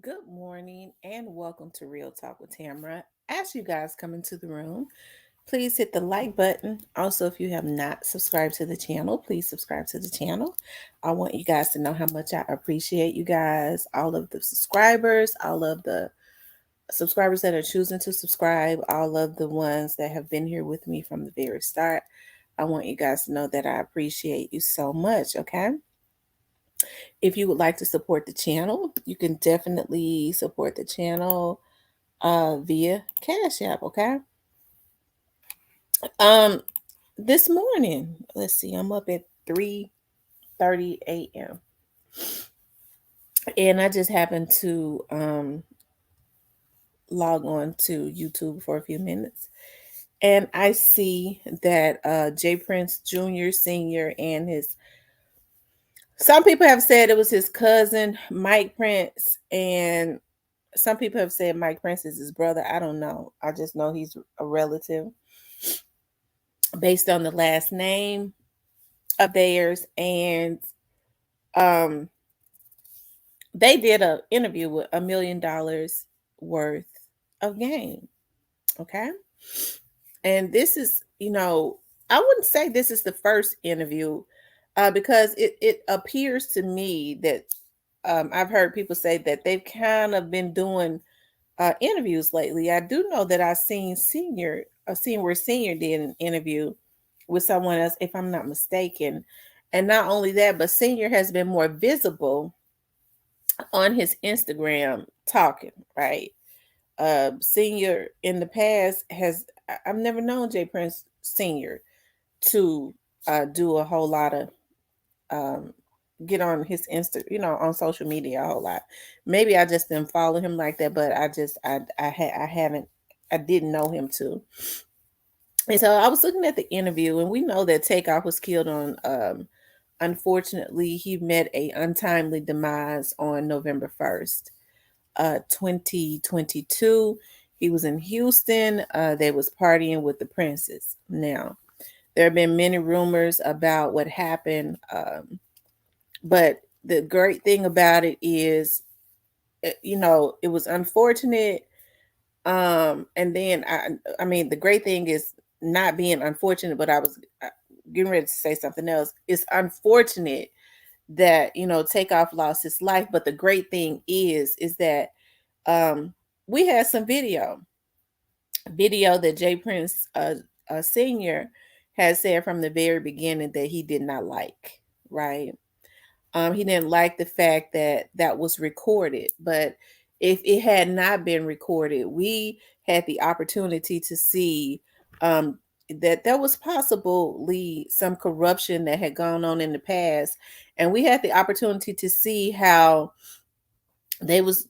Good morning and welcome to Real Talk with Tamara. As you guys come into the room, please hit the like button. Also, if you have not subscribed to the channel, please subscribe to the channel. I want you guys to know how much I appreciate you guys, all of the subscribers, all of the subscribers that are choosing to subscribe, all of the ones that have been here with me from the very start. I want you guys to know that I appreciate you so much, okay? If you would like to support the channel, you can definitely support the channel via Cash App, okay? Um this morning, let's see, I'm up at 3:30 a.m. and I just happened to log on to YouTube for a few minutes. And I see that J.Prince Jr., Sr., and some people have said it was his cousin, Mike Prince, and some people have said Mike Prince is his brother. I don't know. I just know he's a relative based on the last name of theirs. And um, they did an interview with $1 million worth of game. Okay. And this is, I wouldn't say this is the first interview because it appears to me that I've heard people say that they've kind of been doing interviews lately. I do know that I've seen where Senior did an interview with someone else, if I'm not mistaken. And not only that, but Senior has been more visible on his Instagram talking, right? Senior in the past I've never known J.Prince Senior to do a whole lot of um, get on his on social media a whole lot. Maybe I just didn't follow him like that, but I haven't, I didn't know him too. And so I was looking at the interview, and we know that Takeoff was killed on. Unfortunately, he met a untimely demise on November 1st, 2022. He was in Houston. They was partying with the Princes. Now, there have been many rumors about what happened, but the great thing about it is, it was unfortunate. And then I mean, the great thing is not being unfortunate, but I was getting ready to say something else. It's unfortunate that Takeoff lost his life, but the great thing is that um, we had some video that J. Prince Senior had said from the very beginning that he did not like. Right? He didn't like the fact that that was recorded, but if it had not been recorded, we had the opportunity to see um, that there was possibly some corruption that had gone on in the past, and we had the opportunity to see how they was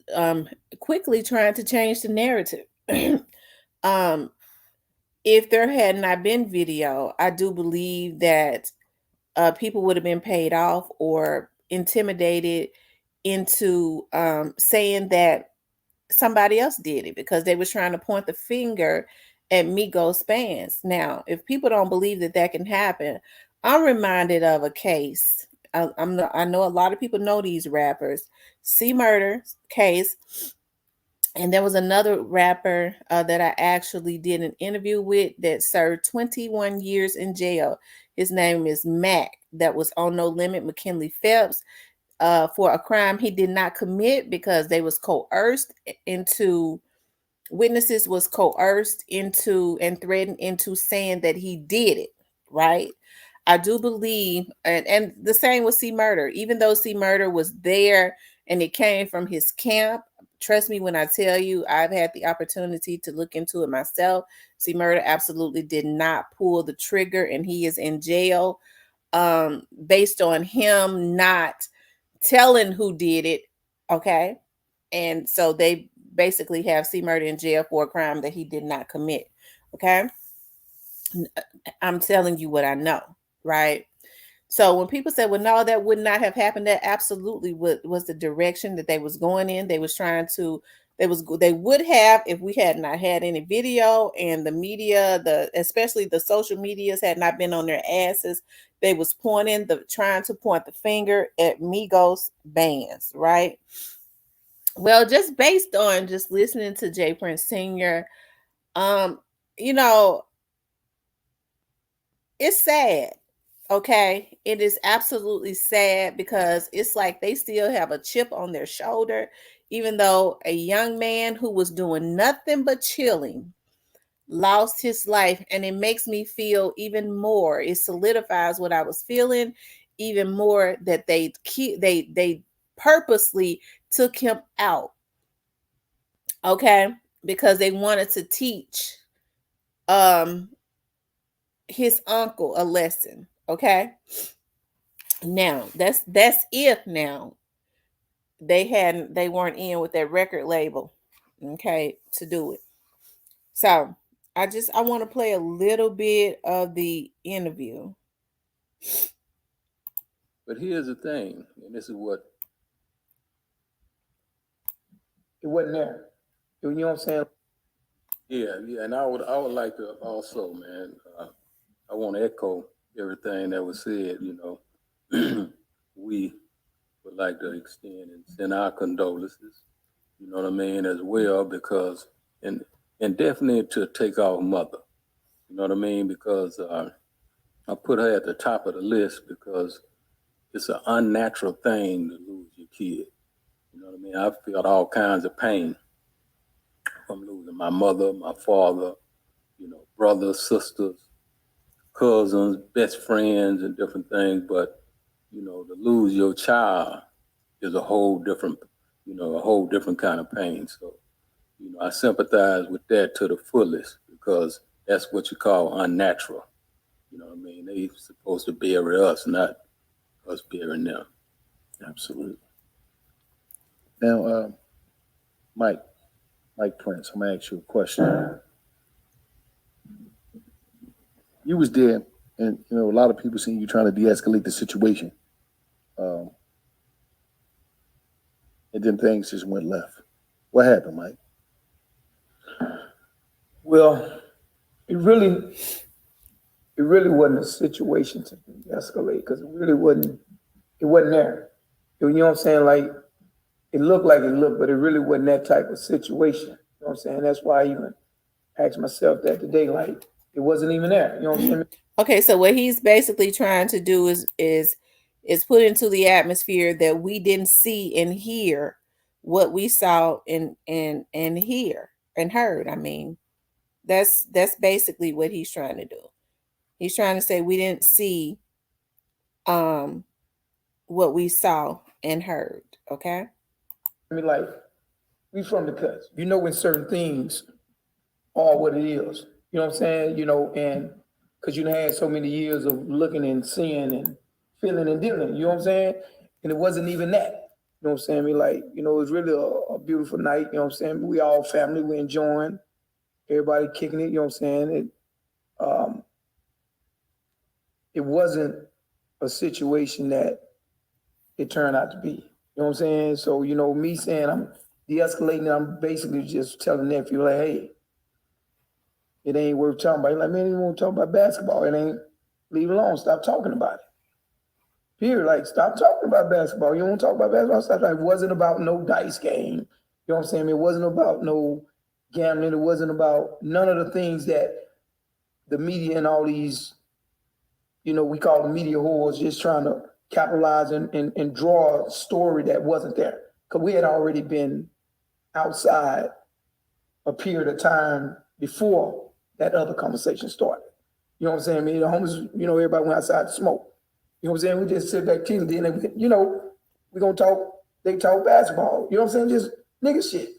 quickly trying to change the narrative. um, if there had not been video, I do believe that people would have been paid off or intimidated into saying that somebody else did it because they was trying to point the finger at MIGOS fans. Now, if people don't believe that that can happen, I'm reminded of a case. I know a lot of people know these rappers. C Murder case, and there was another rapper that I actually did an interview with that served 21 years in jail. His name is Mac, that was on No Limit, McKinley Phelps, for a crime he did not commit because they was coerced into, witnesses was coerced into and threatened into saying that he did it, right? I do believe, and the same with C Murder, even though C Murder was there and it came from his camp. Trust me when I tell you, I've had the opportunity to look into it myself. C Murder absolutely did not pull the trigger, and he is in jail based on him not telling who did it. Okay. And so they basically have C Murder in jail for a crime that he did not commit. Okay. I'm telling you what I know, right? So when people say, well, no, that would not have happened, that absolutely was the direction that they was going in. They was trying to, they would have, if we had not had any video and the media, especially the social medias had not been on their asses, they was trying to point the finger at Migos bands, right? Well, just based on just listening to J.Prince Sr., um, you know, it's sad. Okay, it is absolutely sad because it's like they still have a chip on their shoulder, even though a young man who was doing nothing but chilling lost his life. And it makes me feel even more, it solidifies what I was feeling even more, that they purposely took him out, okay, because they wanted to teach um his uncle a lesson, okay. Now that's if now they weren't in with that record label, okay, to do it. So I want to play a little bit of the interview. But here's the thing, and this is what it wasn't there. You know what I'm saying? Yeah, and I would like to also, man. I want to echo everything that was said. We would like to extend and send our condolences. You know what I mean, as well, because and definitely to TAKEOFF mother. You know what I mean, because I put her at the top of the list because it's an unnatural thing to lose your kid. You know what I mean? I felt all kinds of pain from losing my mother, my father, brothers, sisters, cousins, best friends, and different things. But to lose your child is a whole different, a whole different kind of pain. So, I sympathize with that to the fullest because that's what you call unnatural. You know what I mean? They supposed to bury us, not us burying them. Absolutely. Now, Mike, Mike Prince, I'm gonna ask you a question. You was there, and a lot of people seen you trying to de-escalate the situation, um, and then things just went left. What happened, Mike? Well, it really it really wasn't a situation to escalate because it wasn't there. You know what I'm saying? Like it looked like it looked, but it really wasn't that type of situation. You know what I'm saying? That's why I even asked myself that today, like it wasn't even there. You know what I'm saying? Okay, so what he's basically trying to do is put into the atmosphere that we didn't see and hear what we saw and hear and heard. I mean, that's basically what he's trying to do. He's trying to say we didn't see um what we saw and heard. Okay. I mean, like we from the cuts. You know when certain things are what it is. You know what I'm saying? And because you had so many years of looking and seeing and feeling and dealing. You know what I'm saying? And it wasn't even that. You know what I'm saying? I mean, like, it was really a beautiful night. You know what I'm saying? We all family, we enjoying, everybody kicking it. You know what I'm saying? It wasn't a situation that it turned out to be. You know what I'm saying? So, me saying I'm de-escalating, I'm basically just telling nephew, like, hey, it ain't worth talking about. He's like, man, you want to talk about basketball? It ain't. Leave it alone. Stop talking about it. Period. Like, stop talking about basketball. You don't want to talk about basketball? Stop. Like, it wasn't about no dice game. You know what I'm saying? It wasn't about no gambling. It wasn't about none of the things that the media and all these, we call them media whores, just trying to capitalize and draw a story that wasn't there. Because we had already been outside a period of time before that other conversation started. You know what I'm saying? I mean, the homies, everybody went outside to smoke. You know what I'm saying? We just sit back chilling. Then, we gonna talk. They talk basketball. You know what I'm saying? Just nigga shit. You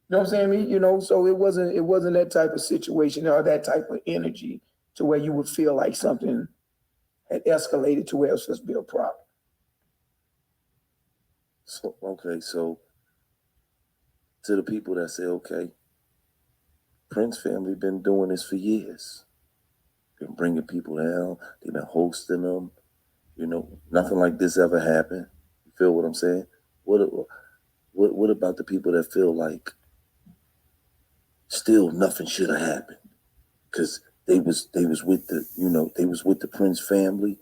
know what I'm saying? I mean, so it wasn't that type of situation or that type of energy to where you would feel like something had escalated to where it was supposed to be a problem. So okay, so to the people that say, okay, Prince family been doing this for years. Been bringing people down. They've been hosting them. Nothing like this ever happened. You feel what I'm saying? What about the people that feel like still nothing should have happened because they was with the Prince family,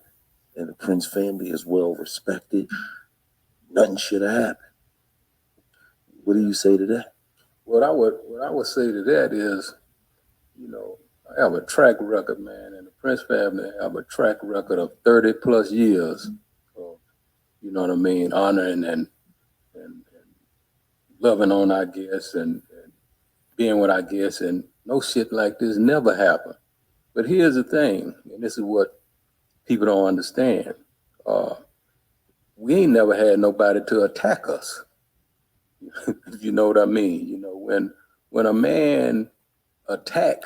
and the Prince family is well respected. Nothing should have happened. What do you say to that? What I would say to that is, you know, I have a track record, man, and the Prince family have a track record of 30 plus years of, you know what I mean, honoring and loving on our guests and being with our guests, and no shit like this never happened. But here's the thing, and this is what people don't understand. Uh, we ain't never had nobody to attack us. You know what I mean? You know, when a man attack.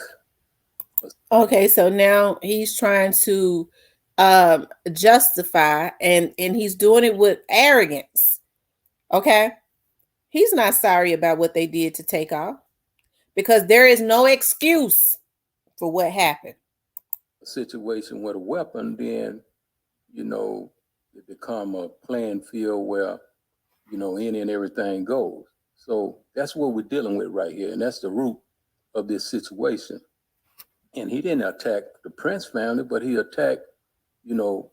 Okay, so now he's trying to justify, and he's doing it with arrogance. Okay? He's not sorry about what they did to Takeoff because there is no excuse for what happened. A situation with a weapon, then, you know, it become a playing field where, you know, any and everything goes. So that's what we're dealing with right here. And that's the root of this situation. And he didn't attack the Prince family, but he attacked, you know,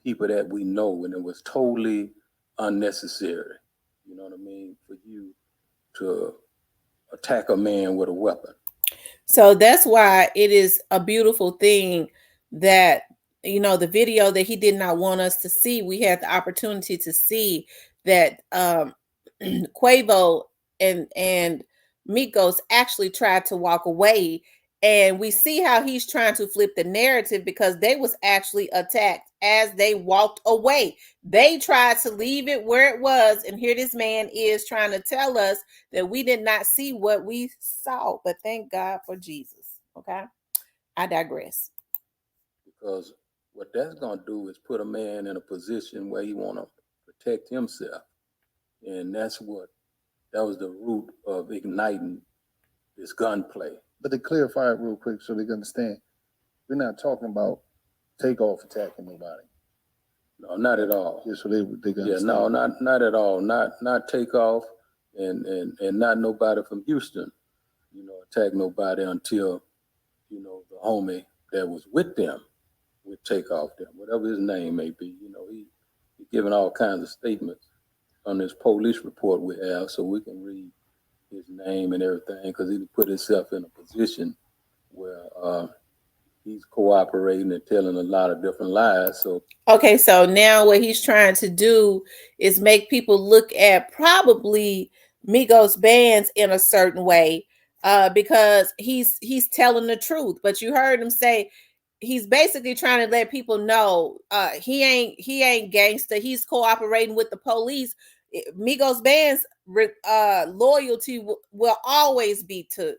people that we know, and it was totally unnecessary. You know what I mean? For you to attack a man with a weapon. So that's why it is a beautiful thing that, the video that he did not want us to see, we had the opportunity to see that Quavo and Migos actually tried to walk away, and we see how he's trying to flip the narrative because they was actually attacked as they walked away. They tried to leave it where it was, and here this man is trying to tell us that we did not see what we saw. But thank God for Jesus. Okay, I digress. Because what that's gonna do is put a man in a position where he wanna protect himself, and that was the root of igniting this gunplay. But to clarify it real quick so they can understand, we're not talking about Takeoff attacking nobody. No, not at all. Just so they can Yeah, understand. no, not at all. Not Takeoff and not nobody from Houston, you know, attack nobody until, you know, the homie that was with them would take off them, whatever his name may be. You know, he giving all kinds of statements on this police report we have, so we can read his name and everything, because he put himself in a position where he's cooperating and telling a lot of different lies. So okay, so now what he's trying to do is make people look at probably Migos bands in a certain way, because he's telling the truth. But you heard him say he's basically trying to let people know he ain't gangster. He's cooperating with the police. Migos band's loyalty will always be to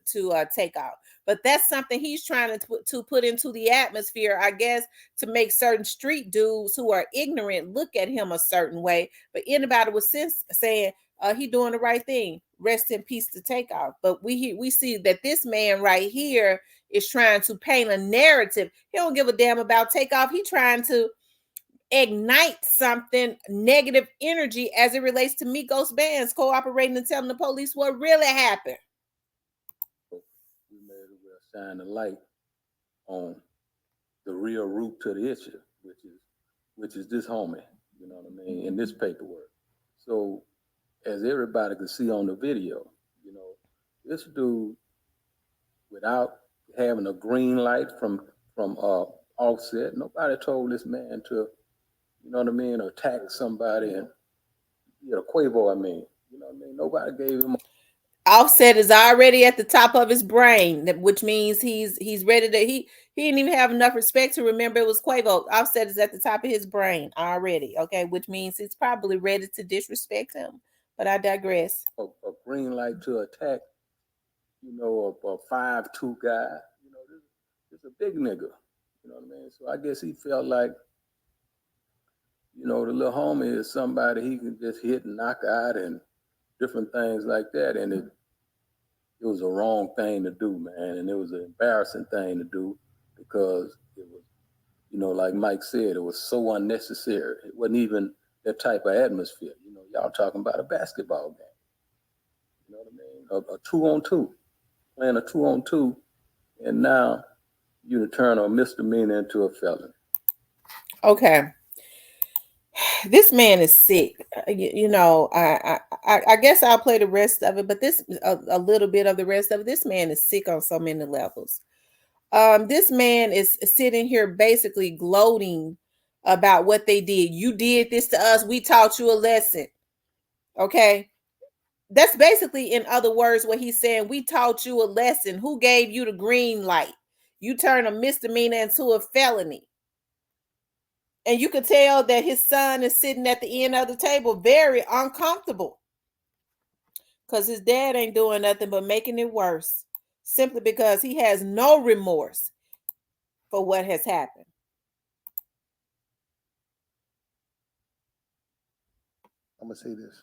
Takeoff. But that's something he's trying to put into the atmosphere, I guess, to make certain street dudes who are ignorant look at him a certain way. But anybody with sense saying he doing the right thing. Rest in peace to Takeoff. But we see that this man right here is trying to paint a narrative. He don't give a damn about Takeoff. He trying to ignite something negative energy as it relates to Migos bands cooperating and telling the police what really happened. we may as well shine the light on the real root to the issue, which is this homie, you know what I mean, in this paperwork. So as everybody can see on the video, you know, this dude, without having a green light from Offset, nobody told this man to, you know what I mean, attack somebody and, you know, Quavo, I mean, you know what I mean, nobody gave him. Offset is already at the top of his brain, which means he's ready to he didn't even have enough respect to remember it was Quavo. Offset is at the top of his brain already, okay, which means he's probably ready to disrespect him. But I digress. A green light to attack, you know, a 5'2" guy, you know, this is a big nigga, you know what I mean? So I guess he felt like, you know, the little homie is somebody he can just hit and knock out and different things like that. And it was a wrong thing to do, man. And it was an embarrassing thing to do because it was, you know, like Mike said, it was so unnecessary. It wasn't even that type of atmosphere. You know, y'all talking about a basketball game. You know what I mean? A 2-on-2, playing a 2-on-2, and now you turn a misdemeanor into a felony. Okay. this man is sick. You know, I guess I'll play the rest of it, but this a little bit of the rest of it. This man is sick on so many levels. This man is sitting here basically gloating about what they did. You did this to us. We taught you a lesson. Okay. That's basically, in other words, what he's saying. We taught you a lesson. Who gave you the green light? You turn a misdemeanor into a felony. And you could tell that his son is sitting at the end of the table, very uncomfortable. Because his dad ain't doing nothing but making it worse. Simply because he has no remorse for what has happened. I'm gonna say this.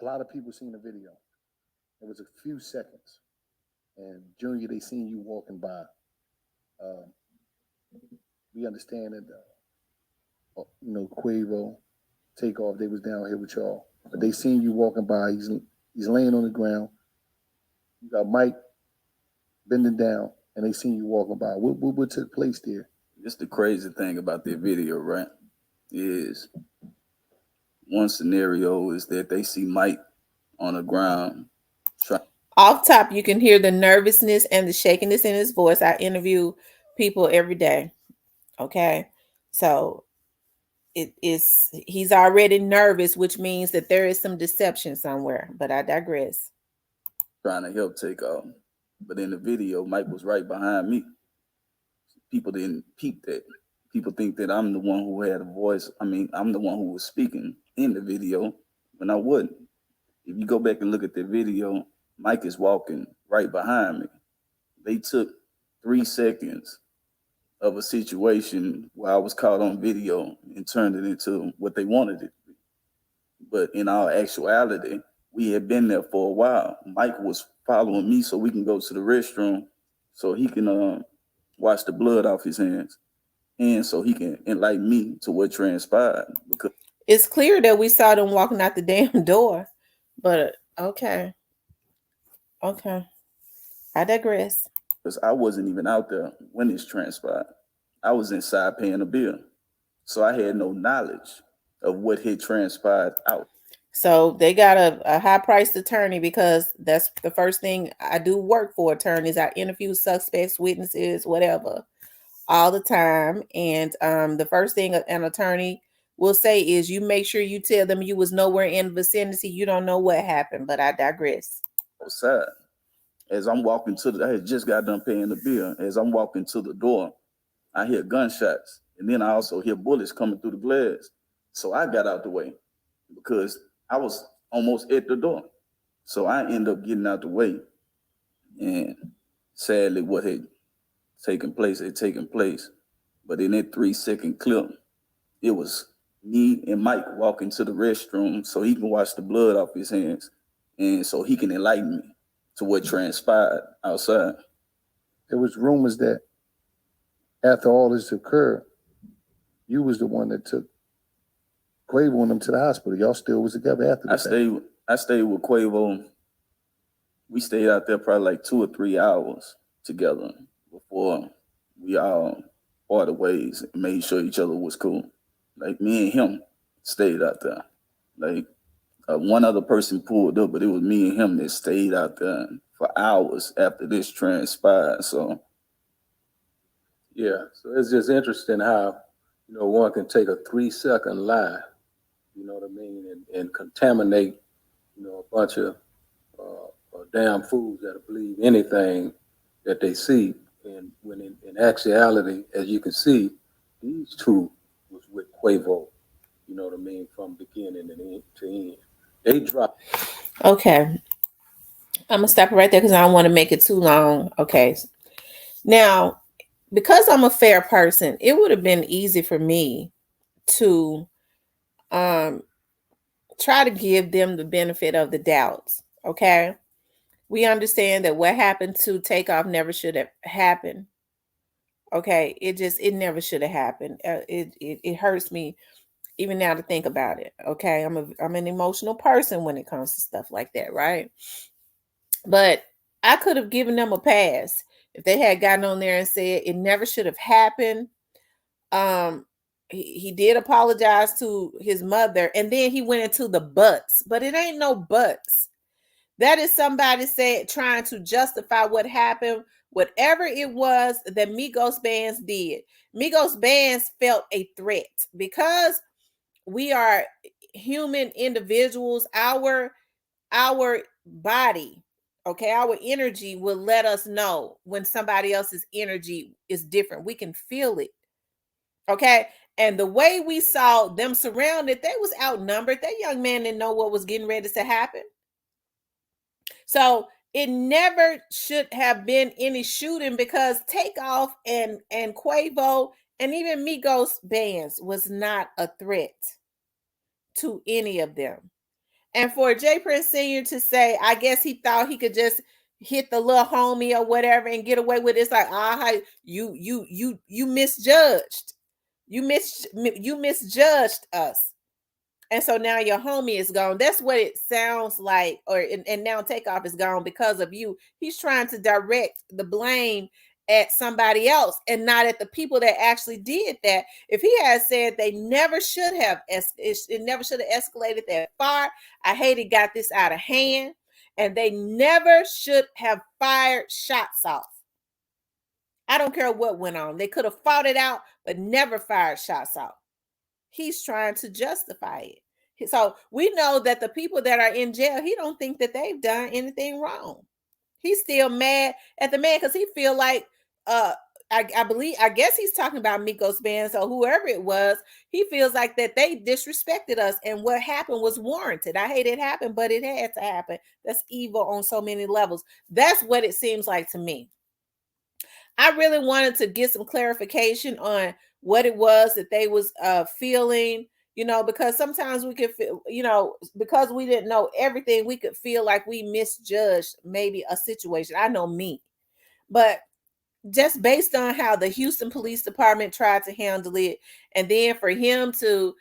A lot of people seen the video. It was a few seconds, and Junior, they seen you walking by. We understand that, you know, QUAVO, TAKEOFF, they was down here with y'all, but they seen you walking by. He's laying on the ground. You got Mike bending down, and they seen you walking by. What took place there? This the crazy thing about the video, right? Is one scenario is that they see Mike on the ground. Off top, you can hear the nervousness and the shakiness in his voice. I interview people every day. Okay. So he's already nervous, which means that there is some deception somewhere. But I digress. Trying to help TAKEOFF. But in the video, Mike was right behind me. People didn't peep that. People think that I'm the one who had a voice. I mean, I'm the one who was speaking in the video when I wasn't. If you go back and look at the video, Mike is walking right behind me. They took 3 seconds of a situation where I was caught on video and turned it into what they wanted it to be. But in all actuality, we had been there for a while. Mike was following me so we can go to the restroom so he can wash the blood off his hands, and so he can enlighten me to what transpired. Because it's clear that we saw them walking out the damn door, but okay. I digress. Because I wasn't even out there when this transpired. I was inside paying a bill. So I had no knowledge of what had transpired out. So they got a high-priced attorney, because that's the first thing I do. Work for attorneys. I interview suspects, witnesses, whatever, all the time. And the first thing an attorney will say is, you make sure you tell them you was nowhere in the vicinity. You don't know what happened, but I digress. Outside. As I'm walking I had just got done paying the bill. As I'm walking to the door, I hear gunshots. And then I also hear bullets coming through the glass. So I got out the way because I was almost at the door. So I end up getting out the way. And sadly, what had taken place had taken place. But in that 3-second clip, it was me and Mike walking to the restroom so he can wash the blood off his hands and so he can enlighten me to what transpired outside. There was rumors that after all this occurred, you was the one that took QUAVO and them to the hospital. Y'all still was together after that? I stayed with QUAVO. We stayed out there probably like 2 or 3 hours together before we all parted ways and made sure each other was cool. Like me and him stayed out there. Like one other person pulled up, but it was me and him that stayed out there for hours after this transpired. So yeah, so it's just interesting how, you know, one can take a 3-second lie, you know what I mean, and contaminate, you know, a bunch of damn fools that believe anything that they see. And when in actuality, as you can see, these two was with QUAVO, you know what I mean, from beginning to end. They dropped. Okay. I'm gonna stop it right there because I don't want to make it too long. Okay. Now, because I'm a fair person, it would have been easy for me to try to give them the benefit of the doubts. Okay. We understand that what happened to TAKEOFF never should have happened. Okay. It never should have happened. It hurts me even now to think about it. Okay. I'm an emotional person when it comes to stuff like that, right? But I could have given them a pass if they had gotten on there and said it never should have happened. he did apologize to his mother, and then he went into the buts, but it ain't no buts. That is somebody said trying to justify what happened, whatever it was that Migos bands did. Migos bands felt a threat because we are human individuals. Our body, okay, our energy will let us know when somebody else's energy is different. We can feel it. Okay. And the way we saw them surrounded, they was outnumbered. That young man didn't know what was getting ready to happen. So it never should have been any shooting because TAKEOFF and QUAVO and even Migos bands was not a threat to any of them. And for J.Prince Sr. to say, I guess he thought he could just hit the little homie or whatever and get away with it. It's like, you misjudged. You misjudged us. And so now your homie is gone. That's what it sounds like. And now TAKEOFF is gone because of you. He's trying to direct the blame at somebody else and not at the people that actually did that. If he had said they never should have, it never should have escalated that far. I hate it got this out of hand. And they never should have fired shots off. I don't care what went on. They could have fought it out, but never fired shots off. He's trying to justify it. So we know that the people that are in jail, he don't think that they've done anything wrong. He's still mad at the man because he feel like I guess he's talking about Migos band. So whoever it was, he feels like that they disrespected us and what happened was warranted. I hate it happened, but it had to happen. That's evil on so many levels. That's what it seems like to me. I really wanted to get some clarification on what it was that they was feeling, because sometimes we could feel, because we didn't know everything, we could feel like we misjudged maybe a situation. I know me, but just based on how the Houston Police Department tried to handle it, and then for him to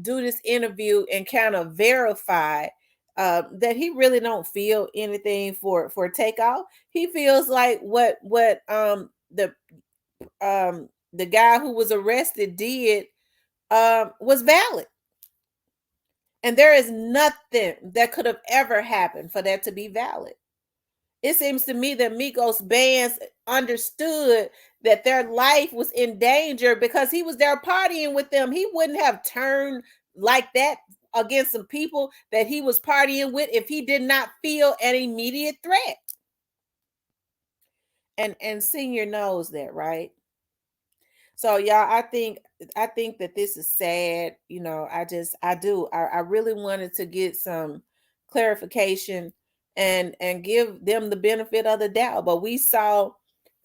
do this interview and kind of verify that he really don't feel anything for TAKEOFF. He feels like what the guy who was arrested did was valid. And there is nothing that could have ever happened for that to be valid. It seems to me that Migos bands understood that their life was in danger because he was there partying with them. He wouldn't have turned like that against some people that he was partying with if he did not feel an immediate threat. And Senior knows that, right? So y'all, I think that this is sad. I really wanted to get some clarification and give them the benefit of the doubt. But we saw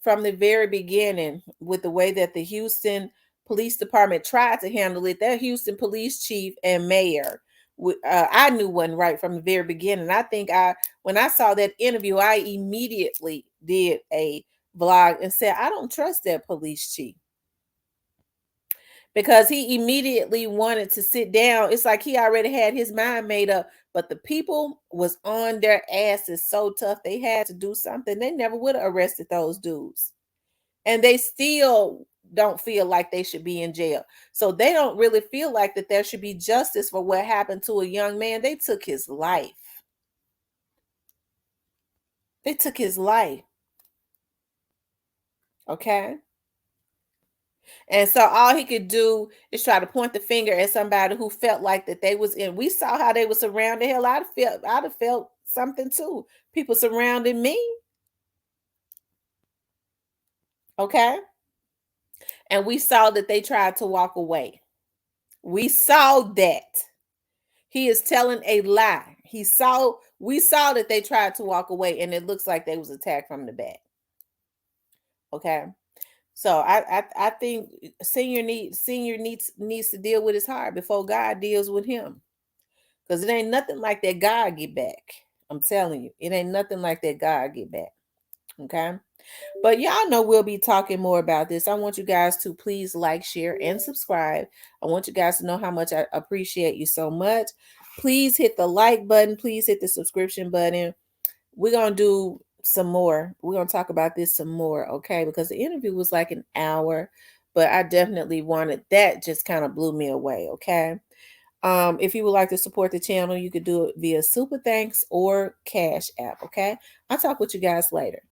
from the very beginning with the way that the Houston Police Department tried to handle it, their Houston police chief and mayor, I knew wasn't right from the very beginning. I think when I saw that interview, I immediately did a vlog and said, I don't trust that police chief. Because he immediately wanted to sit down. It's like he already had his mind made up, but the people was on their asses so tough they had to do something. They never would have arrested those dudes. And they still don't feel like they should be in jail. So they don't really feel like that there should be justice for what happened to a young man. They took his life. They took his life. Okay. And so all he could do is try to point the finger at somebody who felt like that they was in. We saw how they were surrounded. Hell, I'd have felt something too. People surrounding me. Okay. And we saw that they tried to walk away. We saw that. He is telling a lie. We saw that they tried to walk away, and it looks like they was attacked from the back. Okay. So I think Senior needs to deal with his heart before God deals with him. Because it ain't nothing like that God get back. I'm telling you, it ain't nothing like that God get back. Okay. But y'all know we'll be talking more about this. I want you guys to please like, share, and subscribe. I want you guys to know how much I appreciate you so much. Please hit the like button. Please hit the subscription button. We're going to do some more. We're going to talk about this some more, okay? Because the interview was like an hour. but I definitely wanted that, just kind of blew me away. Okay. If you would like to support the channel, you could do it via Super Thanks or Cash App. Okay. I'll talk with you guys later.